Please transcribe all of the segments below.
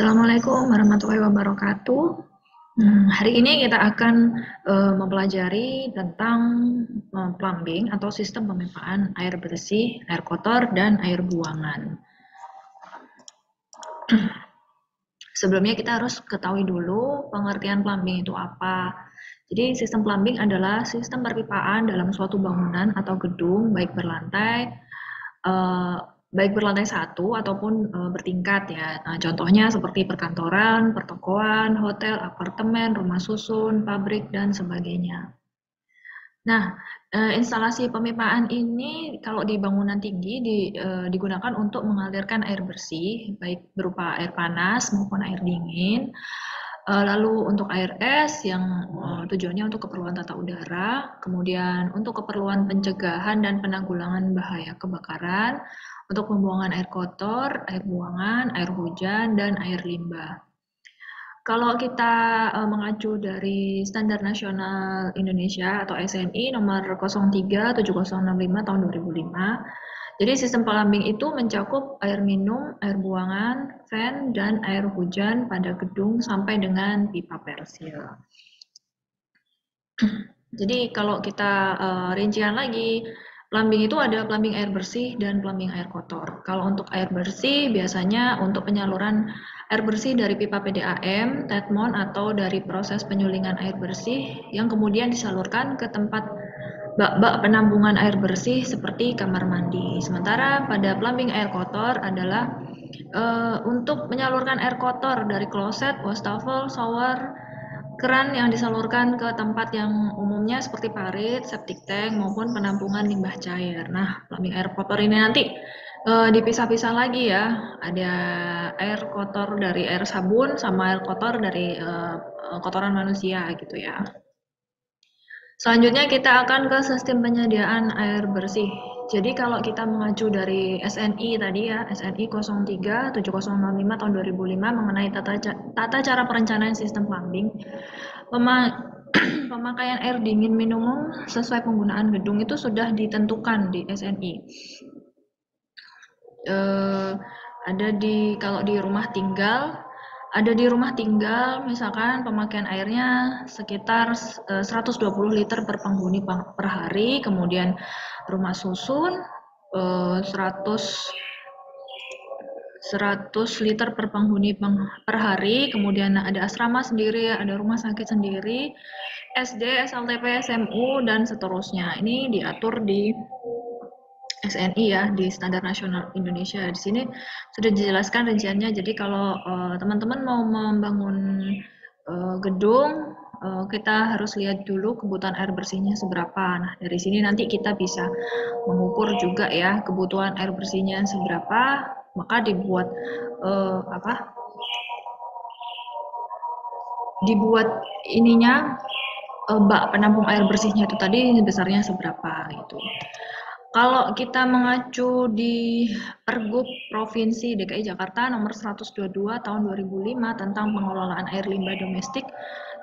Assalamualaikum warahmatullahi wabarakatuh. Hari ini kita akan mempelajari tentang plumbing atau sistem pemipaan air bersih, air kotor, dan air buangan. Sebelumnya kita harus ketahui dulu pengertian plumbing itu apa. Jadi sistem plumbing adalah sistem perpipaan dalam suatu bangunan atau gedung baik berlantai satu ataupun bertingkat ya. Nah, contohnya seperti perkantoran, pertokoan, hotel, apartemen, rumah susun, pabrik, dan sebagainya. Nah, instalasi pemipaan ini kalau di bangunan tinggi digunakan untuk mengalirkan air bersih, baik berupa air panas maupun air dingin. Lalu untuk air es yang tujuannya untuk keperluan tata udara, kemudian untuk keperluan pencegahan dan penanggulangan bahaya kebakaran, untuk pembuangan air kotor, air buangan, air hujan, dan air limbah. Kalau kita mengacu dari Standar Nasional Indonesia atau SNI nomor 037065 tahun 2005, jadi sistem plumbing itu mencakup air minum, air buangan, fan, dan air hujan pada gedung sampai dengan pipa persil. Jadi kalau kita rincian lagi, plumbing itu ada plumbing air bersih dan plumbing air kotor. Kalau untuk air bersih biasanya untuk penyaluran air bersih dari pipa PDAM, tetmon, atau dari proses penyulingan air bersih yang kemudian disalurkan ke tempat bak-bak penampungan air bersih seperti kamar mandi. Sementara pada plumbing air kotor adalah untuk menyalurkan air kotor dari kloset, wastafel, shower, keran yang disalurkan ke tempat yang umumnya seperti parit, septic tank, maupun penampungan limbah cair. Nah, plumbing air kotor ini nanti dipisah-pisah lagi ya. Ada air kotor dari air sabun sama air kotor dari kotoran manusia gitu ya. Selanjutnya kita akan ke sistem penyediaan air bersih. Jadi kalau kita mengacu dari SNI tadi ya, SNI 037065 tahun 2005 mengenai tata cara perencanaan sistem plumbing, pemakaian air dingin minimum sesuai penggunaan gedung itu sudah ditentukan di SNI. Kalau di rumah tinggal, ada di rumah tinggal misalkan pemakaian airnya sekitar 120 liter per penghuni per hari, kemudian rumah susun 100 liter per penghuni per hari, kemudian ada asrama sendiri, ada rumah sakit sendiri, SD, SLTP, SMU, dan seterusnya. Ini diatur di SNI ya, di Standar Nasional Indonesia. Di sini sudah dijelaskan rinciannya. Jadi kalau teman-teman mau membangun gedung, kita harus lihat dulu kebutuhan air bersihnya seberapa. Nah, dari sini nanti kita bisa mengukur juga ya kebutuhan air bersihnya seberapa, maka dibuat bak penampung air bersihnya itu tadi besarnya seberapa gitu. Kalau kita mengacu di Pergub Provinsi DKI Jakarta nomor 122 tahun 2005 tentang pengelolaan air limbah domestik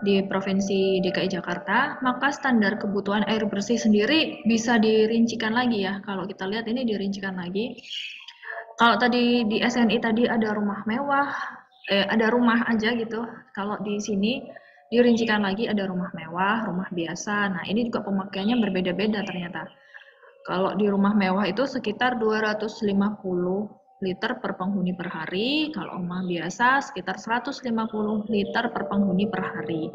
di Provinsi DKI Jakarta, maka standar kebutuhan air bersih sendiri bisa dirincikan lagi ya. Kalau kita lihat ini dirincikan lagi. Kalau tadi di SNI tadi ada rumah mewah, ada rumah aja gitu. Kalau di sini dirincikan lagi ada rumah mewah, rumah biasa. Nah, ini juga pemakaiannya berbeda-beda ternyata. Kalau di rumah mewah itu sekitar 250 liter per penghuni per hari, kalau rumah biasa sekitar 150 liter per penghuni per hari.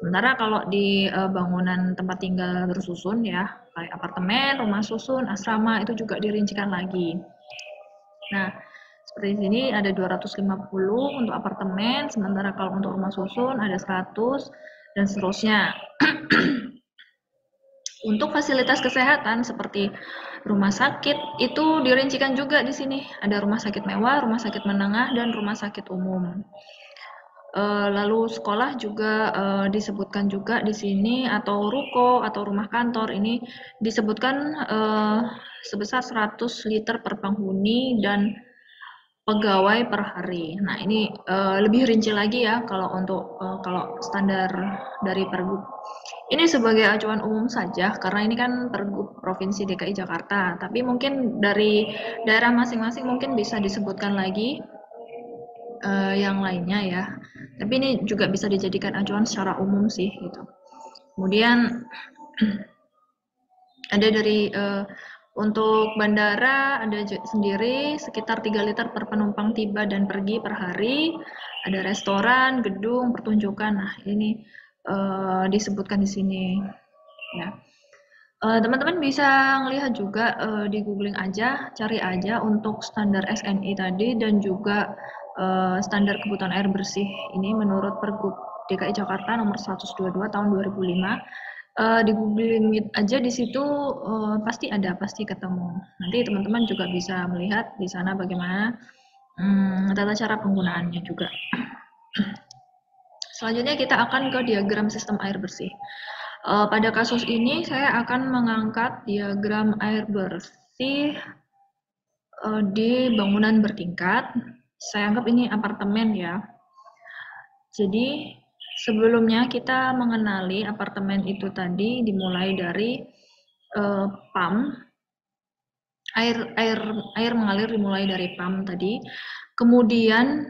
Sementara kalau di bangunan tempat tinggal bersusun ya, kayak apartemen, rumah susun, asrama itu juga dirincikan lagi. Nah, seperti ini ada 250 untuk apartemen, sementara kalau untuk rumah susun ada 100 dan seterusnya. Untuk fasilitas kesehatan seperti rumah sakit itu dirincikan juga di sini. Ada rumah sakit mewah, rumah sakit menengah, dan rumah sakit umum. Lalu sekolah juga disebutkan juga di sini, atau ruko atau rumah kantor ini disebutkan sebesar 100 liter per penghuni dan pegawai per hari. Nah, ini lebih rinci lagi ya kalau untuk kalau standar dari Pergub. Ini sebagai acuan umum saja karena ini kan Pergub Provinsi DKI Jakarta, tapi mungkin dari daerah masing-masing mungkin bisa disebutkan lagi yang lainnya ya. Tapi ini juga bisa dijadikan acuan secara umum sih gitu. Kemudian ada dari untuk bandara ada sendiri sekitar 3 liter per penumpang tiba dan pergi per hari. Ada restoran, gedung, pertunjukan. Nah, ini disebutkan di sini ya. Teman-teman bisa melihat juga di googling aja, cari aja untuk standar SNI tadi dan juga standar kebutuhan air bersih ini menurut Pergub DKI Jakarta nomor 122 tahun 2005. Di googling aja di situ pasti ketemu. Nanti teman-teman juga bisa melihat di sana bagaimana tata cara penggunaannya juga. Selanjutnya kita akan ke diagram sistem air bersih. Pada kasus ini saya akan mengangkat diagram air bersih di bangunan bertingkat. Saya anggap ini apartemen ya. Jadi sebelumnya kita mengenali apartemen itu tadi dimulai dari pump. Air mengalir dimulai dari pump tadi. Kemudian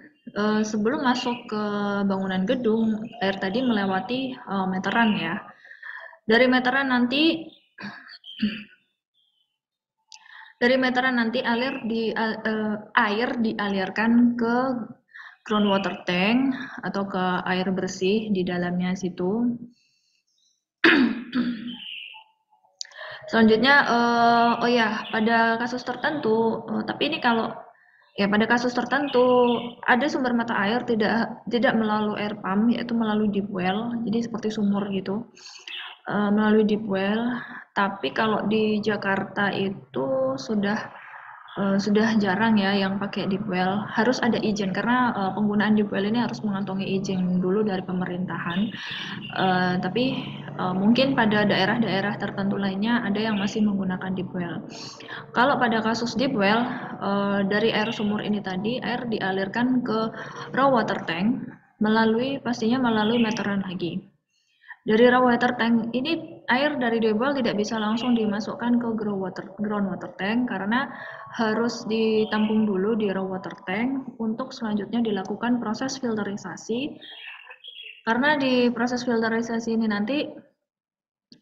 sebelum masuk ke bangunan gedung, air tadi melewati meteran ya. Dari meteran nanti air dialirkan ke groundwater tank atau ke air bersih di dalamnya situ. Selanjutnya, pada kasus tertentu, tapi ini kalau ya pada kasus tertentu ada sumber mata air tidak melalui air pump, yaitu melalui deep well, jadi seperti sumur gitu. Melalui deep well, tapi kalau di Jakarta itu sudah jarang ya yang pakai deep well, harus ada izin karena penggunaan deep well ini harus mengantongi izin dulu dari pemerintahan. Tapi mungkin pada daerah-daerah tertentu lainnya ada yang masih menggunakan deep well. Kalau pada kasus deep well, dari air sumur ini tadi air dialirkan ke raw water tank pastinya melalui meteran lagi. Dari raw water tank ini air dari deep well tidak bisa langsung dimasukkan ke ground water tank karena harus ditampung dulu di raw water tank untuk selanjutnya dilakukan proses filterisasi. Karena di proses filterisasi ini nanti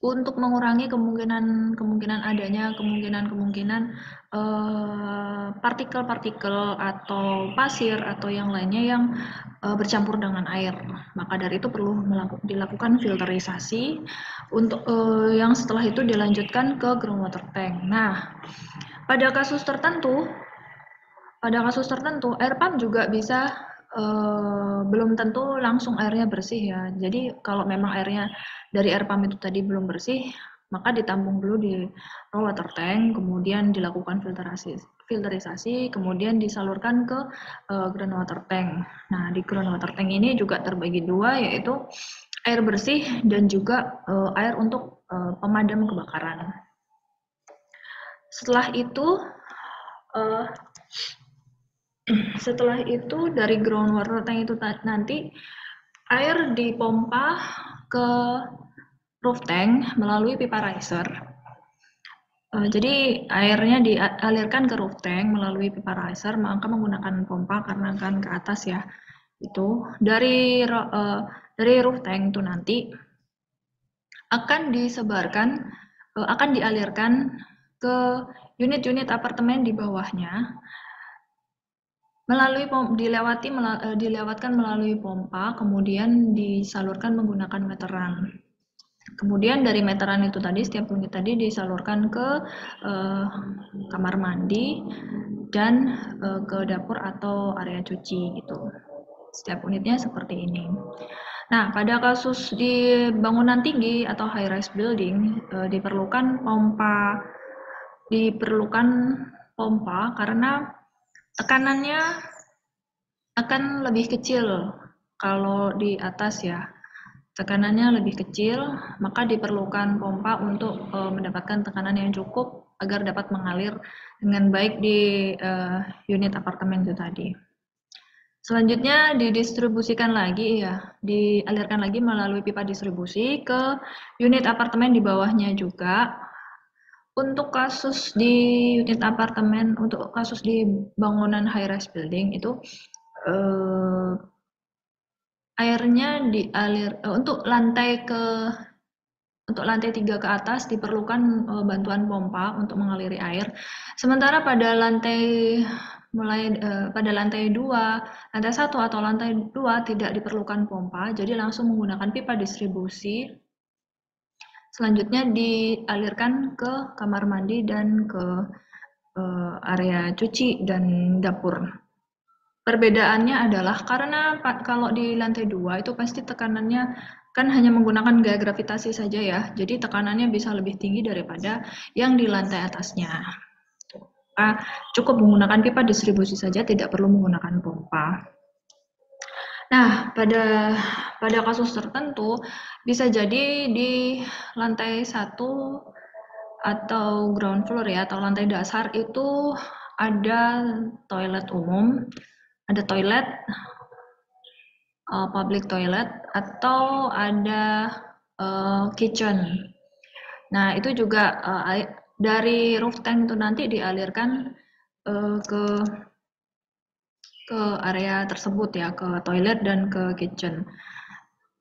untuk mengurangi kemungkinan adanya partikel-partikel atau pasir atau yang lainnya yang bercampur dengan air. Maka dari itu perlu dilakukan filterisasi untuk yang setelah itu dilanjutkan ke groundwater tank. Nah, pada kasus tertentu air pump juga bisa belum tentu langsung airnya bersih ya. Jadi kalau memang airnya dari air pump itu tadi belum bersih, maka ditampung dulu di raw water tank, kemudian dilakukan filterisasi, kemudian disalurkan ke groundwater tank. Nah, di groundwater tank ini juga terbagi dua, yaitu air bersih dan juga air untuk pemadam kebakaran. Setelah itu dari groundwater tank itu nanti air dipompa ke roof tank melalui pipa riser. Jadi airnya dialirkan ke roof tank melalui pipa riser, maka menggunakan pompa karena kan ke atas ya. Itu dari roof tank itu nanti akan dialirkan ke unit-unit apartemen di bawahnya. Dilewatkan melalui pompa, kemudian disalurkan menggunakan meteran. Kemudian dari meteran itu tadi, setiap unit tadi disalurkan ke kamar mandi dan ke dapur atau area cuci gitu. Setiap unitnya seperti ini. Nah, pada kasus di bangunan tinggi atau high-rise building diperlukan pompa karena tekanannya akan lebih kecil kalau di atas ya. Tekanannya lebih kecil, maka diperlukan pompa untuk mendapatkan tekanan yang cukup agar dapat mengalir dengan baik di unit apartemen itu tadi. Selanjutnya dialirkan lagi melalui pipa distribusi ke unit apartemen di bawahnya juga. Untuk kasus di unit apartemen, untuk kasus di bangunan high-rise building itu airnya dialir untuk lantai 3 ke atas diperlukan bantuan pompa untuk mengaliri air. Sementara pada lantai pada lantai 2, lantai 1 atau lantai 2 tidak diperlukan pompa, jadi langsung menggunakan pipa distribusi. Selanjutnya dialirkan ke kamar mandi dan ke area cuci dan dapur. Perbedaannya adalah karena kalau di lantai 2 itu pasti tekanannya kan hanya menggunakan gaya gravitasi saja ya, jadi tekanannya bisa lebih tinggi daripada yang di lantai atasnya. Cukup menggunakan pipa distribusi saja, tidak perlu menggunakan pompa. Nah, pada kasus tertentu bisa jadi di lantai 1 atau ground floor ya, atau lantai dasar itu ada toilet umum, ada toilet public toilet, atau ada kitchen. Nah, itu juga dari roof tank itu nanti dialirkan ke area tersebut ya, ke toilet dan ke kitchen.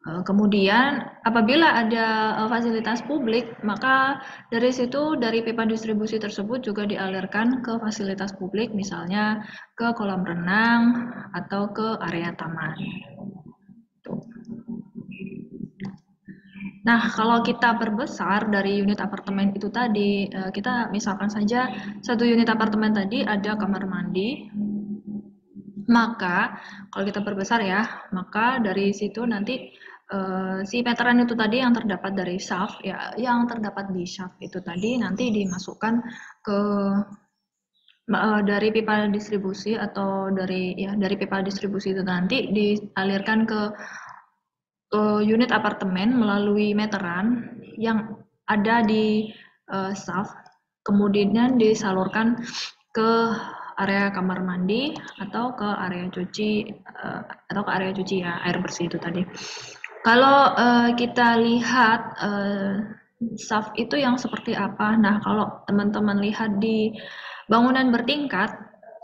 Kemudian apabila ada fasilitas publik, maka dari situ dari pipa distribusi tersebut juga dialirkan ke fasilitas publik, misalnya ke kolam renang atau ke area taman. Nah, kalau kita perbesar dari unit apartemen itu tadi, kita misalkan saja satu unit apartemen tadi ada kamar mandi, maka kalau kita perbesar ya, maka dari situ nanti si meteran itu tadi yang terdapat dari shaft ya, yang terdapat di shaft itu tadi nanti dimasukkan ke dari pipa distribusi atau dari pipa distribusi itu nanti dialirkan ke unit apartemen melalui meteran yang ada di shaft, kemudian disalurkan ke area kamar mandi atau ke area cuci ya, air bersih itu tadi. Kalau kita lihat shaft itu yang seperti apa, nah kalau teman-teman lihat di bangunan bertingkat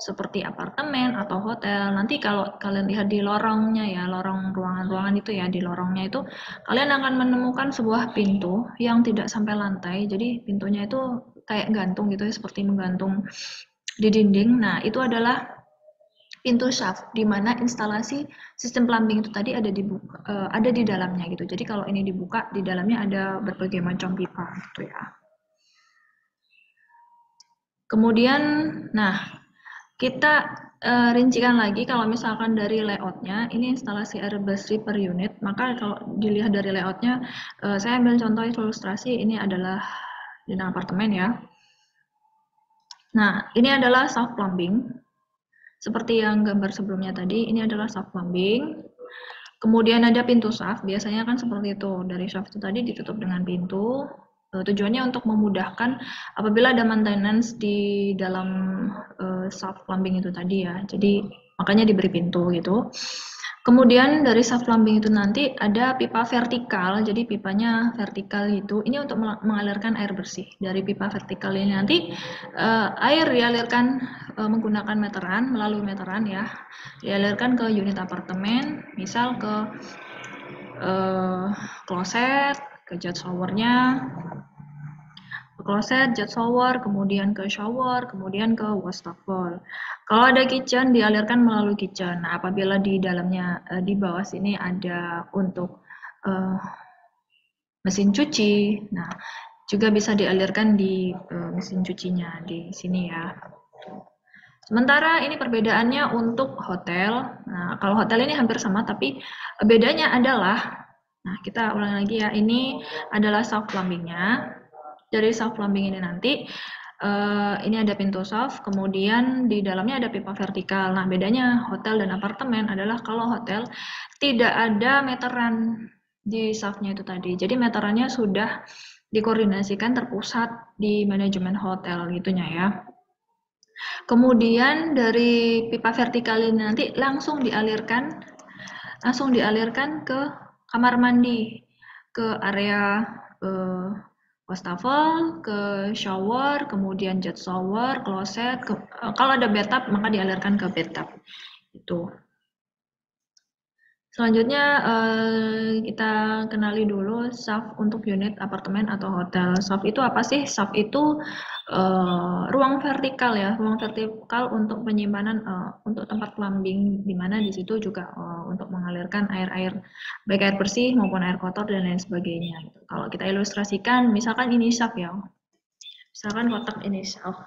seperti apartemen atau hotel, nanti kalau kalian lihat di lorongnya ya, lorong ruangan-ruangan itu ya, di lorongnya itu kalian akan menemukan sebuah pintu yang tidak sampai lantai, jadi pintunya itu kayak gantung gitu ya, seperti menggantung di dinding. Nah, itu adalah pintu shaft, di mana instalasi sistem plumbing itu tadi ada di dalamnya gitu. Jadi kalau ini dibuka, di dalamnya ada berbagai macam pipa gitu ya. Kemudian, nah kita rincikan lagi kalau misalkan dari layoutnya, ini instalasi air bersih per unit, maka kalau dilihat dari layoutnya, saya ambil contoh ilustrasi, ini adalah di apartemen ya. Nah, ini adalah shaft plumbing. Seperti yang gambar sebelumnya tadi, ini adalah shaft plumbing. Kemudian ada pintu shaft, biasanya kan seperti itu. Dari shaft itu tadi ditutup dengan pintu. Tujuannya untuk memudahkan apabila ada maintenance di dalam shaft plumbing itu tadi ya. Jadi makanya diberi pintu gitu. Kemudian dari shaft plumbing itu nanti ada pipa vertikal, jadi pipanya vertikal itu. Ini untuk mengalirkan air bersih. Dari pipa vertikal ini nanti air dialirkan menggunakan meteran, melalui meteran ya, dialirkan ke unit apartemen, misal ke kloset, ke jet showernya, kloset, jet shower, kemudian ke shower, kemudian ke wastafel. Kalau ada kitchen, dialirkan melalui kitchen. Nah, apabila di dalamnya, di bawah sini ada untuk mesin cuci, nah juga bisa dialirkan di mesin cucinya di sini ya. Sementara ini perbedaannya untuk hotel. Nah, kalau hotel ini hampir sama, tapi bedanya adalah, nah kita ulang lagi ya, ini adalah shaft plumbingnya. Dari shaft plumbing ini nanti ini ada pintu shaft, kemudian di dalamnya ada pipa vertikal. Nah, bedanya hotel dan apartemen adalah kalau hotel tidak ada meteran di shaftnya itu tadi. Jadi meterannya sudah dikoordinasikan terpusat di manajemen hotel gitunya ya. Kemudian dari pipa vertikal ini nanti langsung dialirkan ke kamar mandi, ke area wastafel, ke shower, kemudian jet shower, kloset. Kalau ada bathtub maka dialirkan ke bathtub. Itu. Selanjutnya kita kenali dulu SAF untuk unit apartemen atau hotel. SAF itu apa sih? SAF itu ruang vertikal ya, ruang vertikal untuk penyimpanan untuk tempat plumbing, di mana di situ juga untuk mengalirkan air-air baik air bersih maupun air kotor dan lain sebagainya. Gitu. Kalau kita ilustrasikan, misalkan ini SAF ya, misalkan kotak ini SAF.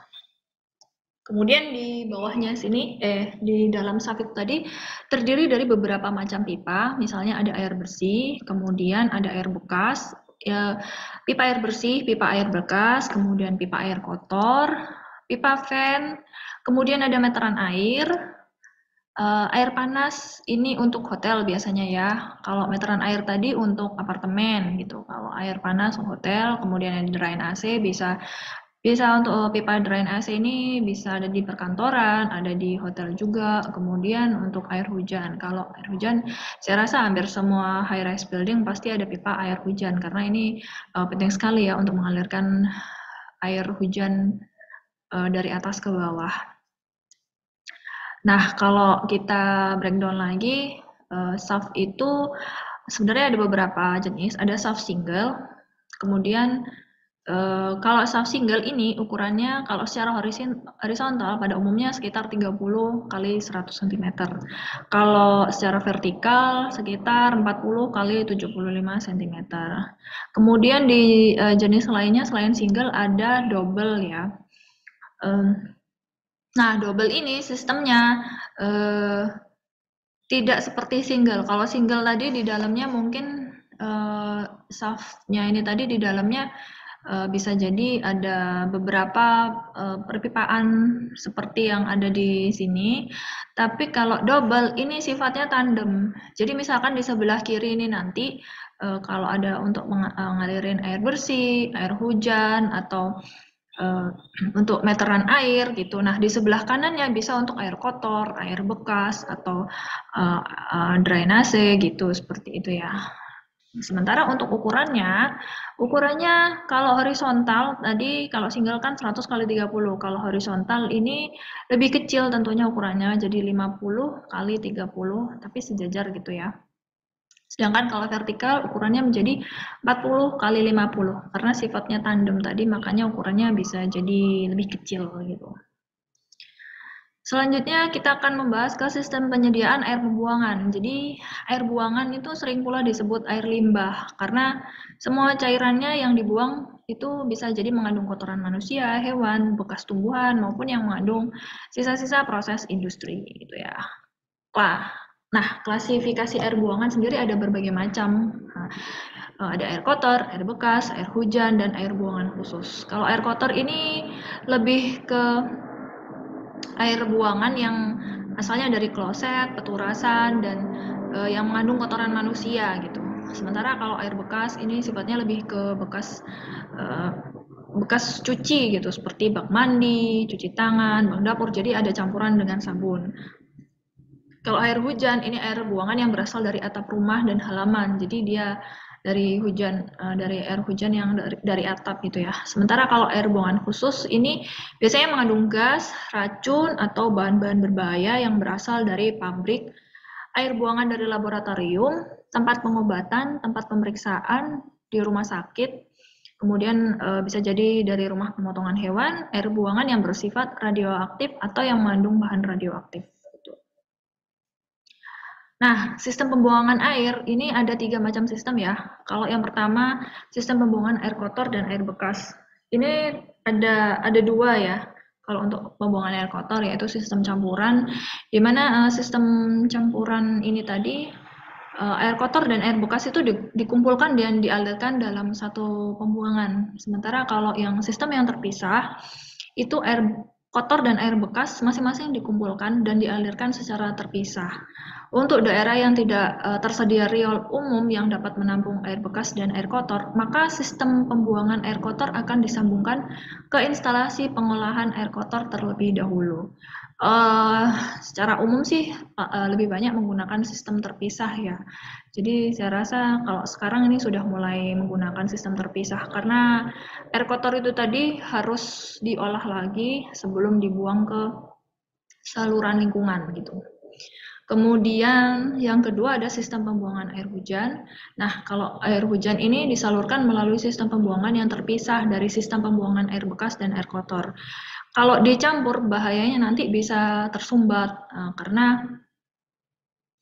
Kemudian di bawahnya sini, di dalam SAF tadi terdiri dari beberapa macam pipa, misalnya ada air bersih, kemudian ada air bekas, ya, pipa air bersih, pipa air bekas, kemudian pipa air kotor, pipa fan, kemudian ada meteran air, air panas ini untuk hotel biasanya ya. Kalau meteran air tadi untuk apartemen gitu. Kalau air panas untuk hotel, kemudian ada drain AC bisa untuk pipa drain AC ini bisa ada di perkantoran, ada di hotel juga. Kemudian untuk air hujan, kalau air hujan saya rasa hampir semua high rise building pasti ada pipa air hujan karena ini penting sekali ya untuk mengalirkan air hujan dari atas ke bawah. Nah, kalau kita breakdown lagi, SAF itu sebenarnya ada beberapa jenis, ada SAF single, kemudian kalau SAF single ini ukurannya kalau secara horizontal pada umumnya sekitar 30 kali 100 cm. Kalau secara vertikal sekitar 40 kali 75 cm. Kemudian di jenis lainnya selain single ada double ya. Nah, double ini sistemnya tidak seperti single. Kalau single tadi di dalamnya mungkin SAF-nya ini tadi di dalamnya bisa jadi ada beberapa perpipaan seperti yang ada di sini. Tapi kalau double ini sifatnya tandem. Jadi misalkan di sebelah kiri ini nanti kalau ada untuk ngalirin air bersih, air hujan atau untuk meteran air gitu. Nah, di sebelah kanannya bisa untuk air kotor, air bekas atau drainase gitu, seperti itu ya. Sementara untuk ukurannya kalau horizontal tadi kalau single kan 100 kali 30. Kalau horizontal ini lebih kecil tentunya ukurannya jadi 50 kali 30 tapi sejajar gitu ya. Sedangkan kalau vertikal ukurannya menjadi 40 kali 50 karena sifatnya tandem tadi makanya ukurannya bisa jadi lebih kecil gitu. Selanjutnya kita akan membahas ke sistem penyediaan air pembuangan. Jadi air buangan itu sering pula disebut air limbah karena semua cairannya yang dibuang itu bisa jadi mengandung kotoran manusia, hewan, bekas tumbuhan maupun yang mengandung sisa-sisa proses industri gitu ya. Nah, klasifikasi air buangan sendiri ada berbagai macam. Ada air kotor, air bekas, air hujan, dan air buangan khusus. Kalau air kotor ini lebih ke air buangan yang asalnya dari kloset, peturasan, dan yang mengandung kotoran manusia gitu. Sementara kalau air bekas ini sifatnya lebih ke bekas cuci gitu, seperti bak mandi, cuci tangan, bak dapur, jadi ada campuran dengan sabun. Kalau air hujan ini air buangan yang berasal dari atap rumah dan halaman, jadi dia dari air hujan yang dari atap gitu ya. Sementara kalau air buangan khusus ini biasanya mengandung gas, racun atau bahan-bahan berbahaya yang berasal dari pabrik, air buangan dari laboratorium, tempat pengobatan, tempat pemeriksaan di rumah sakit, kemudian bisa jadi dari rumah pemotongan hewan, air buangan yang bersifat radioaktif atau yang mengandung bahan radioaktif. Nah, sistem pembuangan air ini ada 3 macam sistem ya. Kalau yang pertama, sistem pembuangan air kotor dan air bekas. Ini ada 2 ya. Kalau untuk pembuangan air kotor yaitu sistem campuran, di mana sistem campuran ini tadi air kotor dan air bekas itu dikumpulkan dan dialirkan dalam satu pembuangan. Sementara kalau yang sistem yang terpisah itu air kotor dan air bekas masing-masing dikumpulkan dan dialirkan secara terpisah. Untuk daerah yang tidak tersedia riol umum yang dapat menampung air bekas dan air kotor, maka sistem pembuangan air kotor akan disambungkan ke instalasi pengolahan air kotor terlebih dahulu. Secara umum sih lebih banyak menggunakan sistem terpisah ya. Jadi saya rasa kalau sekarang ini sudah mulai menggunakan sistem terpisah karena air kotor itu tadi harus diolah lagi sebelum dibuang ke saluran lingkungan gitu. Kemudian yang kedua ada sistem pembuangan air hujan. Nah, kalau air hujan ini disalurkan melalui sistem pembuangan yang terpisah dari sistem pembuangan air bekas dan air kotor. Kalau dicampur, bahayanya nanti bisa tersumbat karena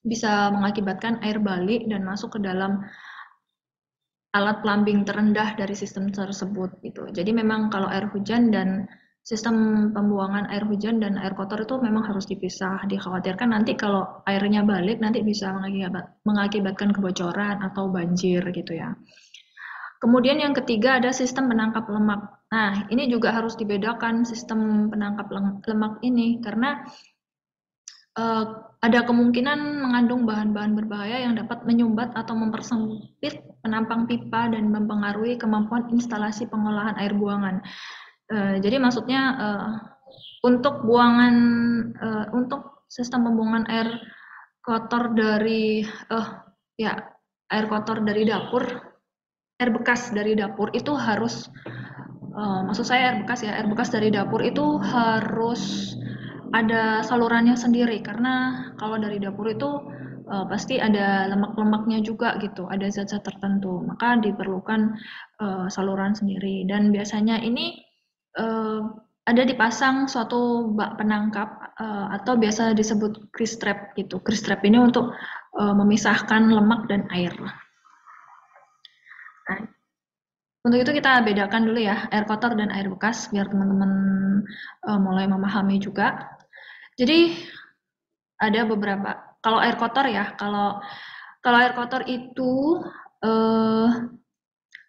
bisa mengakibatkan air balik dan masuk ke dalam alat plumbing terendah dari sistem tersebut gitu. Jadi memang kalau air hujan dan sistem pembuangan air hujan dan air kotor itu memang harus dipisah. Dikhawatirkan nanti kalau airnya balik nanti bisa mengakibatkan kebocoran atau banjir gitu ya. Kemudian yang ketiga ada sistem penangkap lemak. Nah, ini juga harus dibedakan sistem penangkap lemak ini karena ada kemungkinan mengandung bahan-bahan berbahaya yang dapat menyumbat atau mempersempit penampang pipa dan mempengaruhi kemampuan instalasi pengolahan air buangan. Jadi maksudnya untuk buangan untuk sistem pembuangan air kotor dari air kotor dari dapur, air bekas dari dapur itu harus maksud saya air bekas dari dapur itu harus ada salurannya sendiri karena kalau dari dapur itu pasti ada lemak-lemaknya juga gitu, ada zat-zat tertentu, maka diperlukan saluran sendiri dan biasanya ini ada dipasang suatu bak penangkap atau biasa disebut grease trap gitu. Grease trap ini untuk memisahkan lemak dan air. Nah, untuk itu kita bedakan dulu ya air kotor dan air bekas biar teman-teman mulai memahami juga. Jadi ada beberapa. Kalau air kotor ya, kalau air kotor itu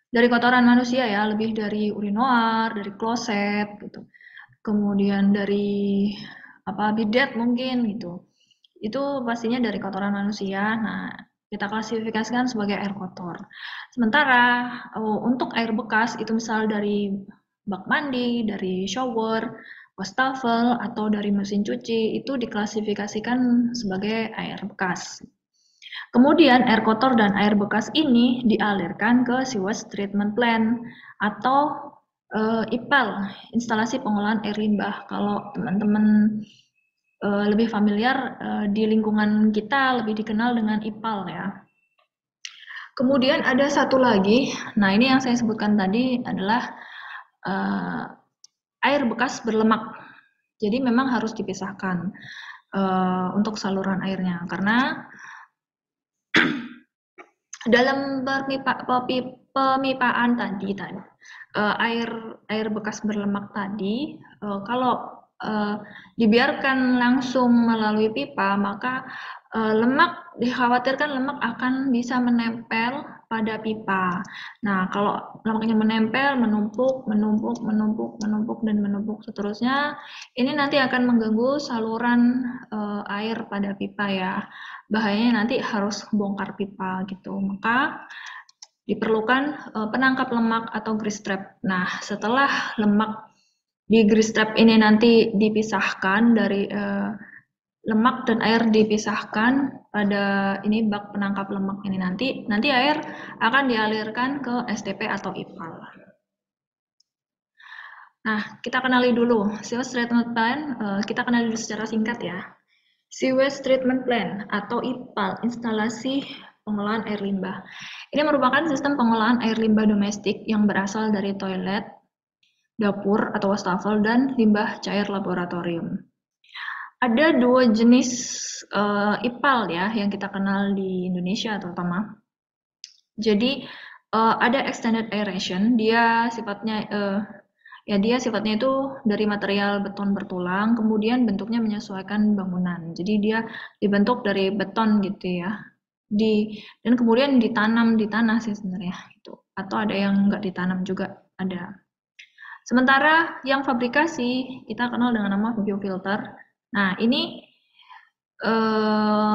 dari kotoran manusia ya, lebih dari urinoir, dari kloset gitu. Kemudian dari bidet mungkin gitu. Itu pastinya dari kotoran manusia. Nah, kita klasifikasikan sebagai air kotor. Sementara untuk air bekas itu misal dari bak mandi, dari shower, wastafel atau dari mesin cuci itu diklasifikasikan sebagai air bekas. Kemudian air kotor dan air bekas ini dialirkan ke sewage treatment plant atau IPAL, instalasi pengolahan air limbah. Kalau teman-teman lebih familiar di lingkungan kita lebih dikenal dengan IPAL ya. Kemudian ada satu lagi, nah ini yang saya sebutkan tadi adalah air bekas berlemak. Jadi memang harus dipisahkan untuk saluran airnya karena dalam pemipaan tadi air bekas berlemak tadi kalau dibiarkan langsung melalui pipa maka dikhawatirkan lemak akan bisa menempel pada pipa. Nah, kalau lemaknya menempel, menumpuk dan menumpuk seterusnya, ini nanti akan mengganggu saluran air pada pipa ya. Bahayanya nanti harus bongkar pipa gitu. Maka diperlukan penangkap lemak atau grease trap. Nah, setelah lemak di grease trap ini nanti dipisahkan dari lemak dan air dipisahkan pada ini bak penangkap lemak ini nanti air akan dialirkan ke STP atau IPAL. Nah, kita kenali dulu sewage treatment plant. Kita kenali dulu secara singkat ya. Sewage treatment plant atau IPAL, instalasi pengolahan air limbah. Ini merupakan sistem pengolahan air limbah domestik yang berasal dari toilet, dapur atau wastafel, dan limbah cair laboratorium. Ada dua jenis IPAL ya yang kita kenal di Indonesia terutama. Jadi ada extended aeration, dia sifatnya itu dari material beton bertulang, kemudian bentuknya menyesuaikan bangunan. Jadi dia dibentuk dari beton gitu ya. Dan kemudian ditanam di tanah sih sebenarnya itu. Atau ada yang nggak ditanam juga ada. Sementara yang fabrikasi kita kenal dengan nama biofilter. Nah, ini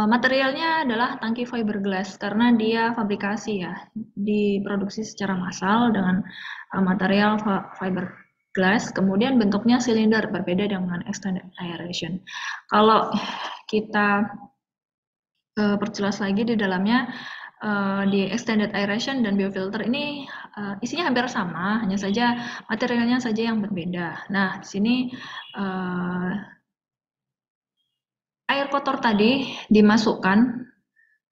materialnya adalah tangki fiberglass karena dia fabrikasi ya, diproduksi secara massal dengan material fiberglass, kemudian bentuknya silinder, berbeda dengan extended aeration. Kalau kita perjelas lagi di dalamnya, di extended aeration dan biofilter ini isinya hampir sama, hanya saja materialnya saja yang berbeda. Nah, di sini air kotor tadi dimasukkan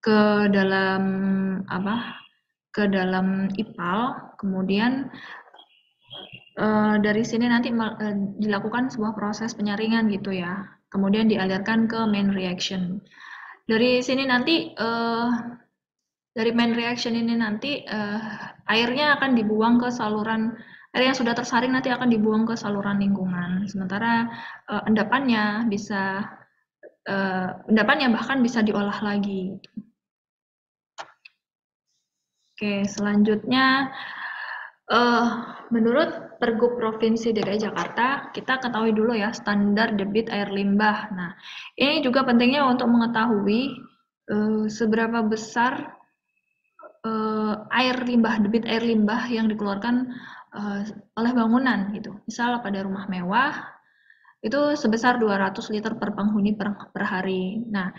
ke dalam ke dalam IPAL, kemudian dari sini nanti dilakukan sebuah proses penyaringan gitu ya, kemudian dialirkan ke main reaction. Dari sini nanti dari main reaction ini nanti airnya akan dibuang ke saluran, air yang sudah tersaring nanti akan dibuang ke saluran lingkungan, sementara endapannya bahkan bisa diolah lagi. Oke, selanjutnya menurut Pergub Provinsi DKI Jakarta, kita ketahui dulu ya standar debit air limbah. Nah, ini juga pentingnya untuk mengetahui seberapa besar debit air limbah yang dikeluarkan oleh bangunan gitu. Misal pada rumah mewah itu sebesar 200 liter per penghuni per hari. Nah,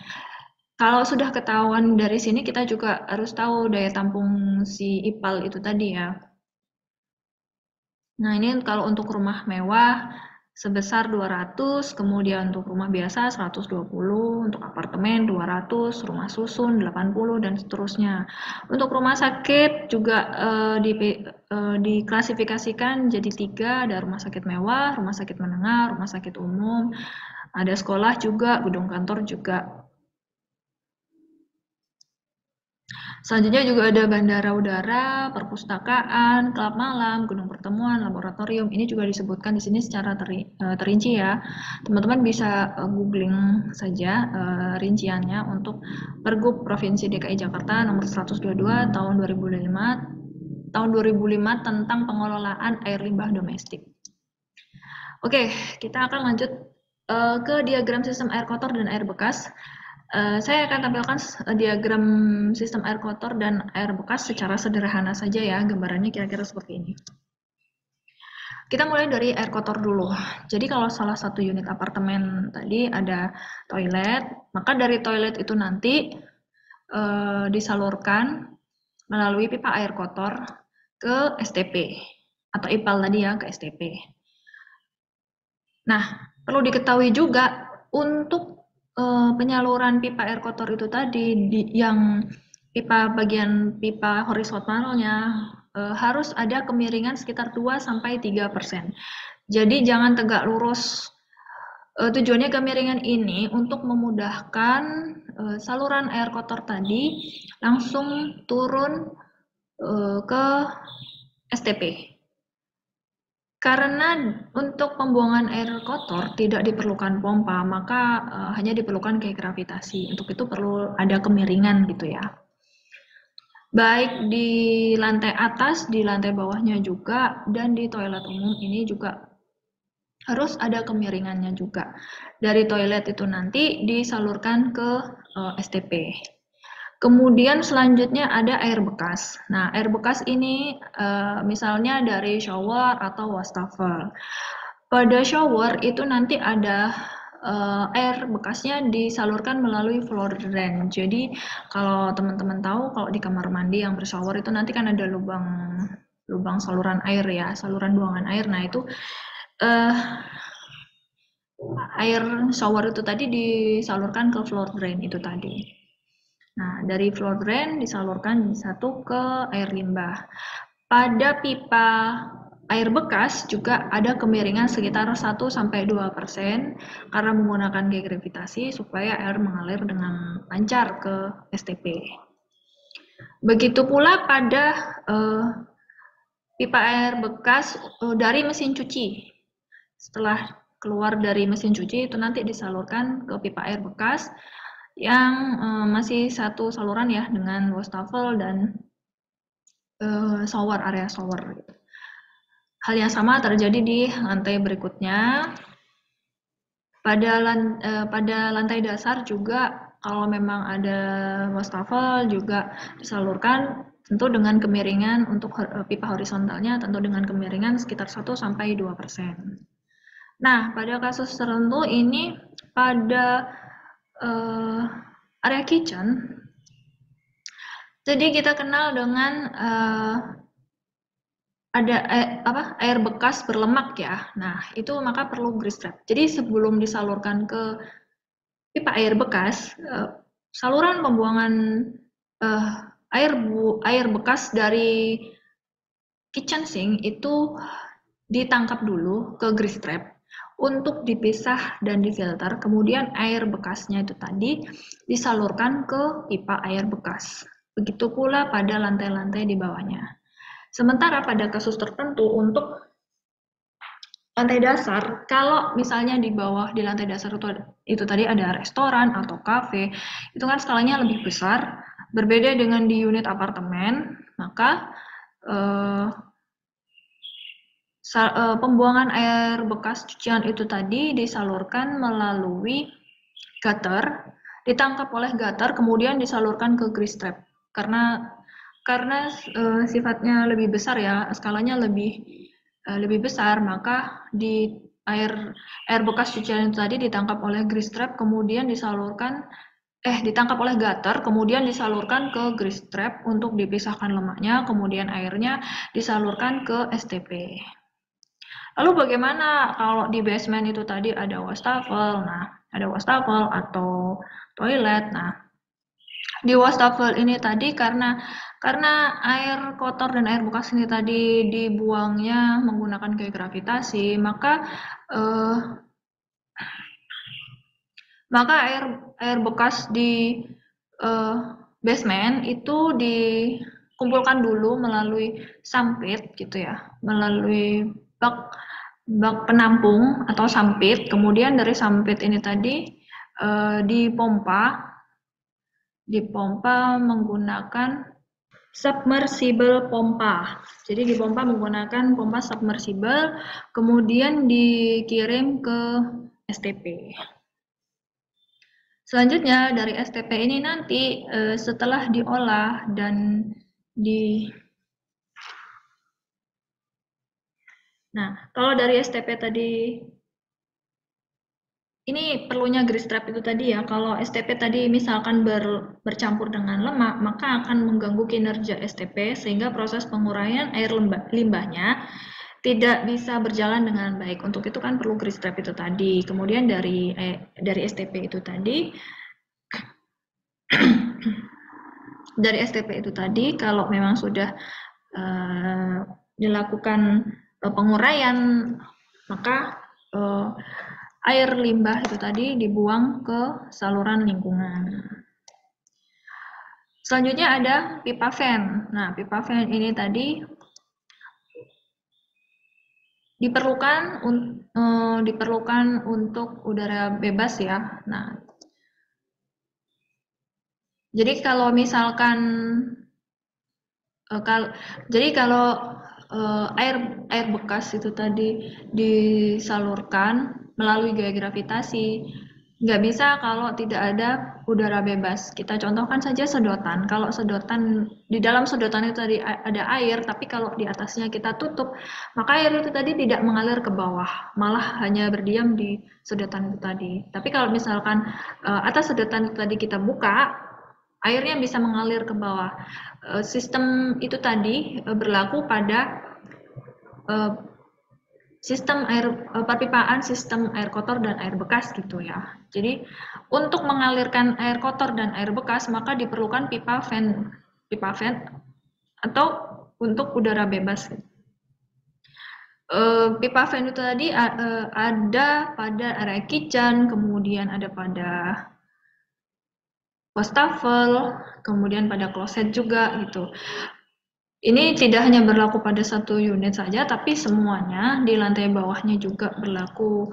kalau sudah ketahuan dari sini, kita juga harus tahu daya tampung si IPAL itu tadi ya. Nah, ini kalau untuk rumah mewah sebesar 200, kemudian untuk rumah biasa 120, untuk apartemen 200, rumah susun 80, dan seterusnya. Untuk rumah sakit juga diklasifikasikan jadi 3, ada rumah sakit mewah, rumah sakit menengah, rumah sakit umum, ada sekolah juga, gedung kantor juga. Selanjutnya juga ada bandara udara, perpustakaan, klub malam, gedung pertemuan, laboratorium. Ini juga disebutkan di sini secara terinci ya. Teman-teman bisa googling saja rinciannya untuk Pergub Provinsi DKI Jakarta nomor 122 tahun 2005 tentang pengelolaan air limbah domestik. Oke, kita akan lanjut ke diagram sistem air kotor dan air bekas. Saya akan tampilkan diagram sistem air kotor dan air bekas secara sederhana saja ya, gambarannya kira-kira seperti ini. Kita mulai dari air kotor dulu. Jadi kalau salah satu unit apartemen tadi ada toilet, maka dari toilet itu nanti disalurkan melalui pipa air kotor ke STP atau IPAL tadi ya, ke STP. Nah, perlu diketahui juga untuk penyaluran pipa air kotor itu tadi, yang bagian pipa horizontalnya harus ada kemiringan sekitar 2-3%. Jadi jangan tegak lurus. Tujuannya kemiringan ini untuk memudahkan saluran air kotor tadi langsung turun ke STP. Karena untuk pembuangan air kotor tidak diperlukan pompa, maka hanya diperlukan kayak gravitasi. Untuk itu perlu ada kemiringan gitu ya. Baik di lantai atas, di lantai bawahnya juga, dan di toilet umum ini juga harus ada kemiringannya juga. Dari toilet itu nanti disalurkan ke STP. Kemudian selanjutnya ada air bekas. Nah, air bekas ini misalnya dari shower atau wastafel. Pada shower itu nanti ada air bekasnya disalurkan melalui floor drain. Jadi kalau teman-teman tahu, kalau di kamar mandi yang bershower itu nanti kan ada lubang saluran air ya, saluran buangan air. Nah, itu air shower itu tadi disalurkan ke floor drain itu tadi. Nah, dari floor drain disalurkan satu ke air limbah. Pada pipa air bekas juga ada kemiringan sekitar 1-2% karena menggunakan gaya gravitasi supaya air mengalir dengan lancar ke STP. Begitu pula pada pipa air bekas dari mesin cuci. Setelah keluar dari mesin cuci itu nanti disalurkan ke pipa air bekas yang masih satu saluran ya dengan wastafel dan shower, area shower. Hal yang sama terjadi di lantai berikutnya. Pada lantai dasar juga kalau memang ada wastafel juga disalurkan tentu dengan kemiringan untuk pipa horizontalnya tentu dengan kemiringan sekitar 1-2%. Nah, pada kasus tertentu ini pada area kitchen, jadi kita kenal dengan ada air bekas berlemak ya. Nah, itu maka perlu grease trap. Jadi sebelum disalurkan ke pipa air bekas, saluran pembuangan air bekas dari kitchen sink itu ditangkap dulu ke grease trap untuk dipisah dan difilter, kemudian air bekasnya itu tadi disalurkan ke pipa air bekas. Begitu pula pada lantai-lantai di bawahnya. Sementara pada kasus tertentu untuk lantai dasar, kalau misalnya di bawah di lantai dasar itu tadi ada restoran atau kafe, itu kan skalanya lebih besar, berbeda dengan di unit apartemen, maka pembuangan air bekas cucian itu tadi disalurkan melalui gutter, ditangkap oleh gutter, kemudian disalurkan ke grease trap. Karena sifatnya lebih besar ya, skalanya lebih besar, maka di air bekas cucian itu tadi ditangkap oleh grease trap, kemudian ditangkap oleh gutter, kemudian disalurkan ke grease trap untuk dipisahkan lemaknya, kemudian airnya disalurkan ke STP. Lalu bagaimana kalau di basement itu tadi ada wastafel? Nah, ada wastafel atau toilet. Nah, di wastafel ini tadi karena air kotor dan air bekas ini tadi dibuangnya menggunakan gaya gravitasi, maka air bekas di basement itu dikumpulkan dulu melalui sampit gitu ya, melalui bak penampung atau sampit, kemudian dari sampit ini tadi dipompa menggunakan submersible pompa. Jadi dipompa menggunakan pompa submersible, kemudian dikirim ke STP. Selanjutnya dari STP ini nanti setelah diolah dan Nah, kalau dari STP tadi, ini perlunya grease trap itu tadi ya, kalau STP tadi misalkan bercampur dengan lemak, maka akan mengganggu kinerja STP sehingga proses penguraian air limbahnya tidak bisa berjalan dengan baik. Untuk itu kan perlu grease trap itu tadi. Kemudian dari STP itu tadi, dari STP itu tadi, kalau memang sudah dilakukan penguraian, maka air limbah itu tadi dibuang ke saluran lingkungan. Selanjutnya ada pipa fan. Nah, pipa fan ini tadi diperlukan untuk udara bebas ya. Nah, jadi kalau misalkan air bekas itu tadi disalurkan melalui gaya gravitasi, nggak bisa kalau tidak ada udara bebas. Kita contohkan saja sedotan. Kalau sedotan, di dalam sedotan itu tadi ada air, tapi kalau di atasnya kita tutup, maka air itu tadi tidak mengalir ke bawah, malah hanya berdiam di sedotan itu tadi. Tapi kalau misalkan atas sedotan itu tadi kita buka, airnya bisa mengalir ke bawah. Sistem itu tadi berlaku pada sistem perpipaan, sistem air kotor dan air bekas gitu ya. Jadi untuk mengalirkan air kotor dan air bekas maka diperlukan pipa fan atau untuk udara bebas. Pipa fan itu tadi ada pada area kitchen, kemudian ada pada wastafel, kemudian pada kloset juga gitu. Ini tidak hanya berlaku pada satu unit saja, tapi semuanya di lantai bawahnya juga berlaku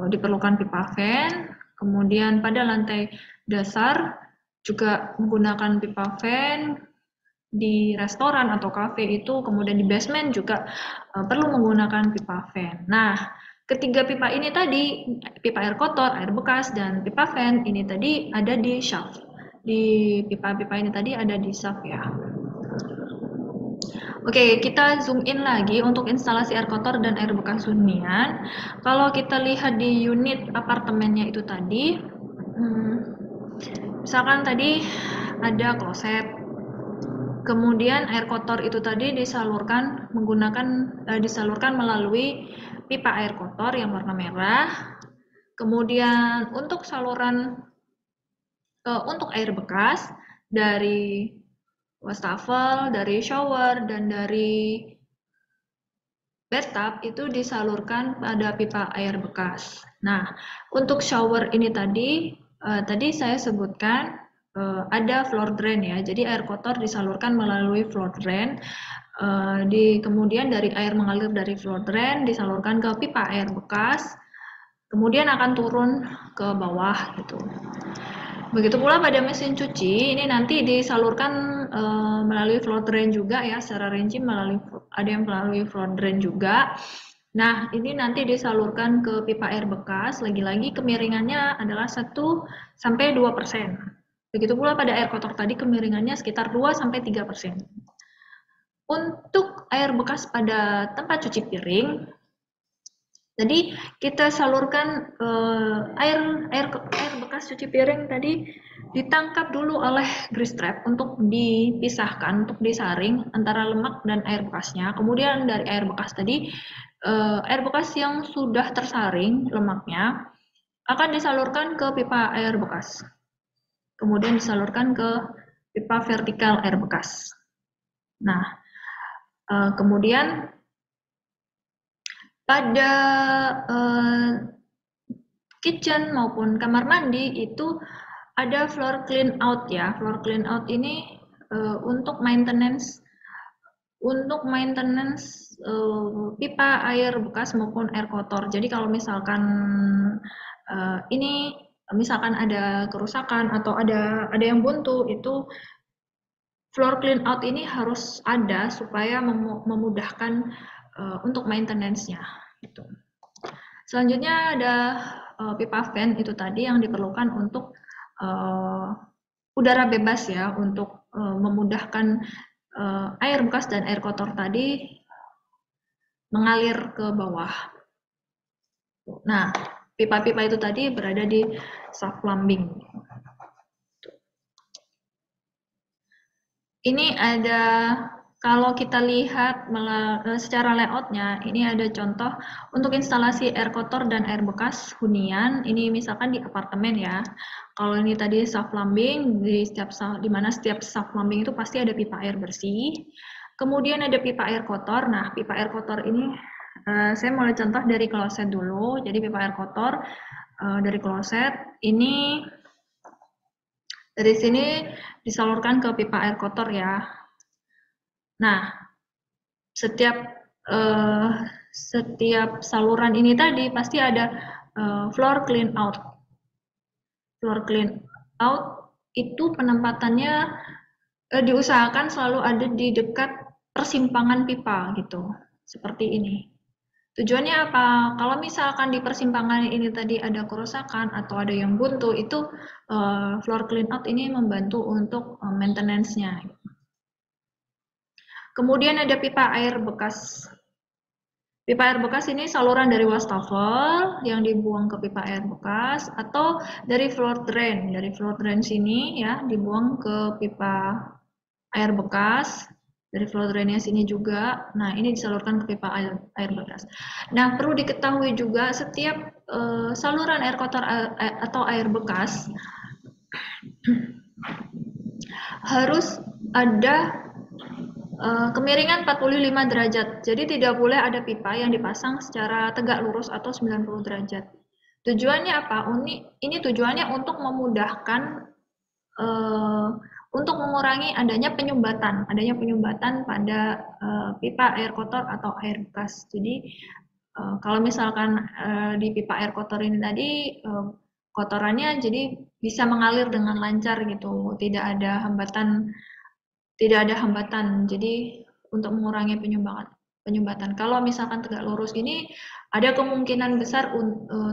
diperlukan pipa fan. Kemudian pada lantai dasar juga menggunakan pipa fan. Di restoran atau kafe itu, kemudian di basement juga perlu menggunakan pipa fan. Nah, ketiga pipa ini tadi, pipa air kotor, air bekas, dan pipa fan ini tadi ada di shaft. Di pipa-pipa ini tadi ada di shaft ya. Oke, kita zoom in lagi untuk instalasi air kotor dan air bekas hunian. Kalau kita lihat di unit apartemennya itu tadi, misalkan tadi ada kloset, kemudian air kotor itu tadi disalurkan melalui pipa air kotor yang warna merah. Kemudian untuk saluran untuk air bekas dari wastafel, dari shower, dan dari bathtub itu disalurkan pada pipa air bekas. Nah, untuk shower ini tadi saya sebutkan ada floor drain ya. Jadi air kotor disalurkan melalui floor drain. Kemudian dari air mengalir dari floor drain disalurkan ke pipa air bekas. Kemudian akan turun ke bawah gitu. Begitu pula pada mesin cuci, ini nanti disalurkan melalui floor drain juga ya, secara rinci ada yang melalui floor drain juga. Nah, ini nanti disalurkan ke pipa air bekas, lagi-lagi kemiringannya adalah 1-2%. Begitu pula pada air kotor tadi kemiringannya sekitar 2-3%. Untuk air bekas pada tempat cuci piring, jadi kita salurkan air bekas cuci piring tadi ditangkap dulu oleh grease trap untuk dipisahkan, untuk disaring antara lemak dan air bekasnya. Kemudian dari air bekas tadi, air bekas yang sudah tersaring lemaknya akan disalurkan ke pipa air bekas. Kemudian disalurkan ke pipa vertikal air bekas. Nah, kemudian pada kitchen maupun kamar mandi itu ada floor clean out ya. Floor clean out ini untuk maintenance pipa air bekas maupun air kotor. Jadi kalau misalkan ini misalkan ada kerusakan atau ada yang buntu, itu floor clean out ini harus ada supaya memudahkan untuk maintenance-nya gitu. Selanjutnya ada pipa vent itu tadi yang diperlukan untuk udara bebas ya, untuk memudahkan air bekas dan air kotor tadi mengalir ke bawah. Nah, pipa-pipa itu tadi berada di shaft plumbing. Ini ada, kalau kita lihat secara layoutnya, ini ada contoh untuk instalasi air kotor dan air bekas hunian. Ini misalkan di apartemen ya. Kalau ini tadi shaft plumbing, di mana setiap shaft plumbing itu pasti ada pipa air bersih. Kemudian ada pipa air kotor. Nah, pipa air kotor ini saya mulai contoh dari kloset dulu. Jadi pipa air kotor dari kloset ini dari sini disalurkan ke pipa air kotor ya. Nah, setiap saluran ini tadi pasti ada floor clean out. Floor clean out itu penempatannya diusahakan selalu ada di dekat persimpangan pipa gitu, seperti ini. Tujuannya apa? Kalau misalkan di persimpangan ini tadi ada kerusakan atau ada yang buntu, itu floor clean out ini membantu untuk maintenance-nya. Kemudian ada pipa air bekas. Pipa air bekas ini saluran dari wastafel yang dibuang ke pipa air bekas atau dari floor drain. Dari floor drain sini ya dibuang ke pipa air bekas. Dari floor drainnya sini juga. Nah, ini disalurkan ke pipa air bekas. Nah, perlu diketahui juga setiap saluran air kotor atau air bekas harus ada kemiringan 45 derajat. Jadi tidak boleh ada pipa yang dipasang secara tegak lurus atau 90 derajat. Tujuannya apa? Ini tujuannya untuk memudahkan untuk mengurangi adanya penyumbatan pada pipa air kotor atau air bekas. Jadi kalau misalkan di pipa air kotor ini tadi kotorannya jadi bisa mengalir dengan lancar gitu, tidak ada hambatan. Jadi untuk mengurangi penyumbatan. Kalau misalkan tegak lurus ini ada kemungkinan besar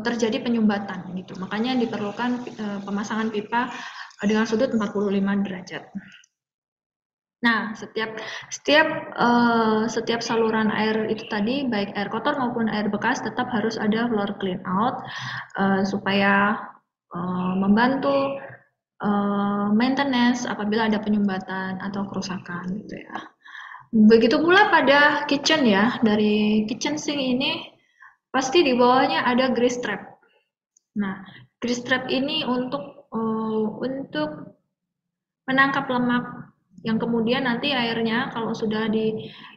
terjadi penyumbatan gitu. Makanya diperlukan pemasangan pipa dengan sudut 45 derajat. Nah, setiap saluran air itu tadi, baik air kotor maupun air bekas, tetap harus ada floor clean out supaya membantu maintenance apabila ada penyumbatan atau kerusakan gitu ya. Begitu pula pada kitchen ya, dari kitchen sink ini pasti di bawahnya ada grease trap. Nah, grease trap ini untuk menangkap lemak yang kemudian nanti airnya kalau sudah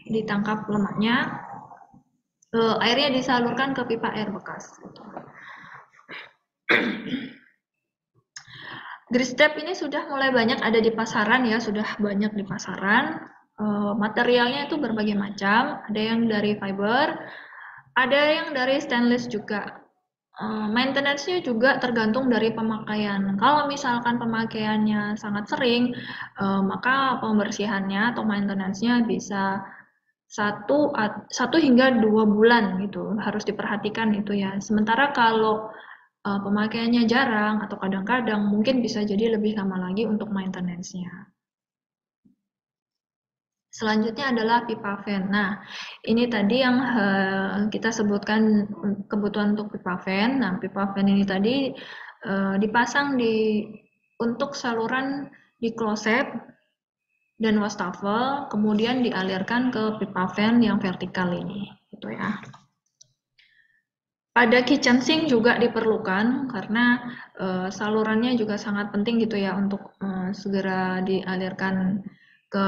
ditangkap lemaknya, airnya disalurkan ke pipa air bekas. Grease trap ini sudah mulai banyak ada di pasaran ya, sudah banyak di pasaran. Materialnya itu berbagai macam, ada yang dari fiber, ada yang dari stainless juga. Maintenance-nya juga tergantung dari pemakaian. Kalau misalkan pemakaiannya sangat sering, maka pembersihannya atau maintenance-nya bisa 1 hingga 2 bulan gitu, harus diperhatikan itu ya. Sementara kalau pemakaiannya jarang atau kadang-kadang mungkin bisa jadi lebih lama lagi untuk maintenance-nya. Selanjutnya adalah pipa fan. Nah, ini tadi yang kita sebutkan kebutuhan untuk pipa fan. Nah, pipa fan ini tadi dipasang untuk saluran di kloset dan wastafel, kemudian dialirkan ke pipa fan yang vertikal ini, gitu ya. Pada kitchen sink juga diperlukan karena salurannya juga sangat penting gitu ya untuk segera dialirkan ke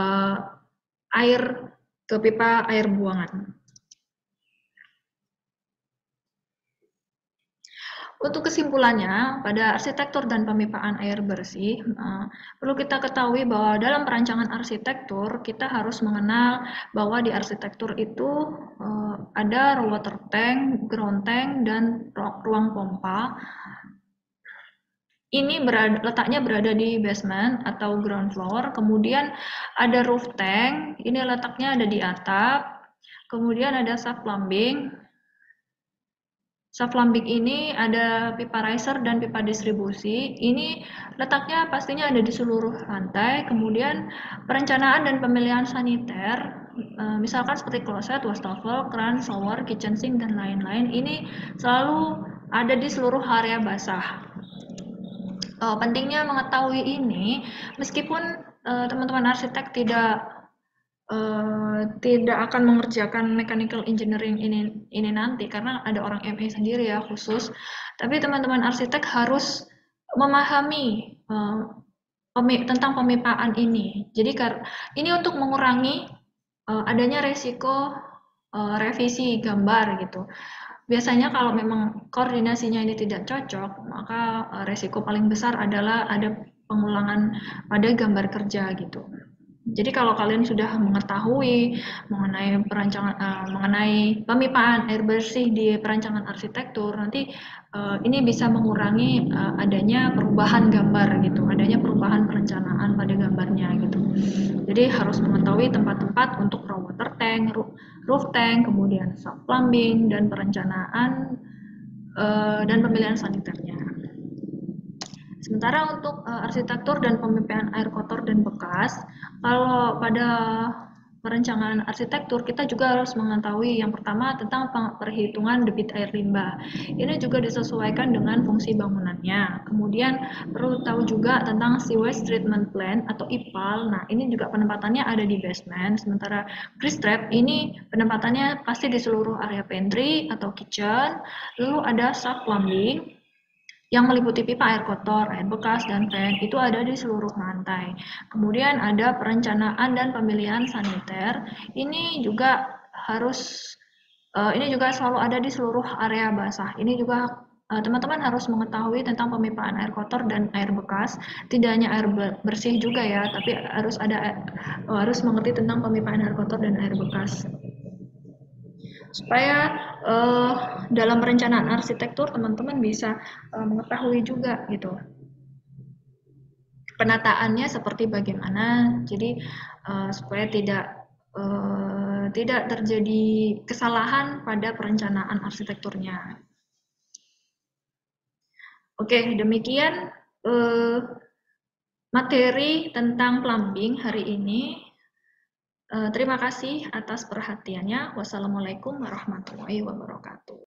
pipa air buangan. Untuk kesimpulannya, pada arsitektur dan pemipaan air bersih, perlu kita ketahui bahwa dalam perancangan arsitektur, kita harus mengenal bahwa di arsitektur itu ada water tank, ground tank, dan ruang pompa. Ini letaknya berada di basement atau ground floor, kemudian ada roof tank, ini letaknya ada di atap, kemudian ada shaft plumbing. Shaft plumbing ini ada pipa riser dan pipa distribusi. Ini letaknya pastinya ada di seluruh lantai. Kemudian perencanaan dan pemilihan saniter, misalkan seperti kloset, wastafel, kran, shower, kitchen sink, dan lain-lain. Ini selalu ada di seluruh area basah. Pentingnya mengetahui ini, meskipun teman-teman arsitek tidak akan mengerjakan mechanical engineering ini nanti karena ada orang ME sendiri ya khusus, tapi teman-teman arsitek harus memahami tentang pemipaan ini. Jadi ini untuk mengurangi adanya resiko revisi gambar gitu. Biasanya kalau memang koordinasinya ini tidak cocok, maka resiko paling besar adalah ada pengulangan pada gambar kerja gitu. Jadi kalau kalian sudah mengetahui mengenai pemipaan air bersih di perancangan arsitektur, nanti ini bisa mengurangi adanya perubahan gambar gitu, adanya perubahan perencanaan pada gambarnya gitu. Jadi harus mengetahui tempat-tempat untuk raw water tank, roof tank, kemudian shaft plumbing, dan perencanaan dan pemilihan saniternya. Sementara untuk arsitektur dan pemipaan air kotor dan bekas, kalau pada perencanaan arsitektur kita juga harus mengetahui yang pertama tentang perhitungan debit air limbah. Ini juga disesuaikan dengan fungsi bangunannya. Kemudian perlu tahu juga tentang sewage treatment plant atau IPAL. Nah, ini juga penempatannya ada di basement. Sementara grease trap ini penempatannya pasti di seluruh area pantry atau kitchen. Lalu ada shaft plumbing yang meliputi pipa air kotor, air bekas, dan fan, itu ada di seluruh lantai. Kemudian ada perencanaan dan pemilihan saniter, ini juga selalu ada di seluruh area basah. Ini juga teman-teman harus mengetahui tentang pemipaan air kotor dan air bekas, tidak hanya air bersih juga ya, tapi harus mengerti tentang pemipaan air kotor dan air bekas. Supaya dalam perencanaan arsitektur teman-teman bisa mengetahui juga gitu penataannya seperti bagaimana, jadi supaya tidak terjadi kesalahan pada perencanaan arsitekturnya. Oke, demikian materi tentang plumbing hari ini. Terima kasih atas perhatiannya. Wassalamualaikum warahmatullahi wabarakatuh.